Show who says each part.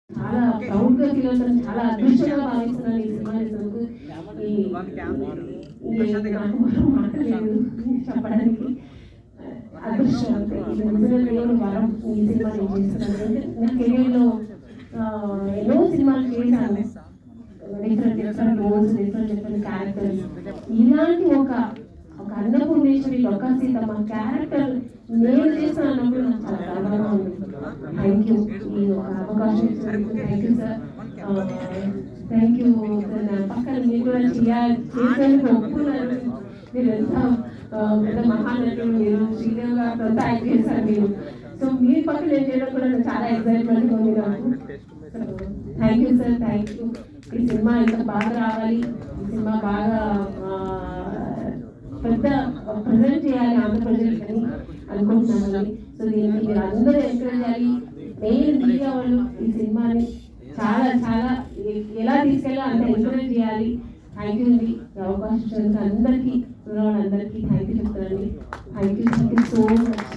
Speaker 1: చాలా ప్రౌడ్గా ఫీల్ అవుతాను, చాలా అదృష్టంగా భావిస్తున్నాను ఈ సినిమా చేసినందుకు. నాకు మాట్లాడలేదు చెప్పడానికి. అదృష్టం అంటే దేవుడు వరం ఈ సినిమా నేను చేస్తున్నాను. నా కెరీర్లో ఎన్నో సినిమాలు చేశాను, డిఫరెంట్ రోల్స్, డిఫరెంట్ క్యారెక్టర్స్. ఇలాంటి ఒక అన్నపూర్ణేశ్వరి డొక్కా సీతమ్మ క్యారెక్టర్ నేను చేసిన అన్నప్పుడు నాకు చాలా గర్వంగా ఉంది. థ్యాంక్ యూ ఈ ఒక అవకాశం ఇచ్చినందుకు. Thank you sir, thank you sir. నా పక్కన మీరు కూడా చేసేందుకు ఒప్పుకున్నారు. మీరు ఎంత పెద్ద మహానటులు, మీరు శ్రీదేవి గారు అంతా యాక్ట్ చేశారు మీరు. సో మీ పక్కన నేను చేయడం కూడా చాలా ఎక్సైట్మెంట్ ఉంది నాకు. Thank you sir, thank you. ఈ సినిమా ఇంకా బాగా రావాలి, ఈ సినిమా బాగా పెద్ద ప్రజెంట్ చేయాలి ఆంధ్రప్రదేశ్కి అనుకుంటున్నామని. సో దీన్ని మీరు అందరూ ఎంకరేజ్ చేయాలి. మెయిన్ మీడియా వాళ్ళు ఈ సినిమాని చాలా చాలా ఎలా తీసుకెళ్ళాలో అంత ఎంకరేజ్ చేయాలి. థ్యాంక్ యూ అండి, అవకాశం అందరికీ, అందరికీ థ్యాంక్ యూ చెప్తానండి. Thank you so much.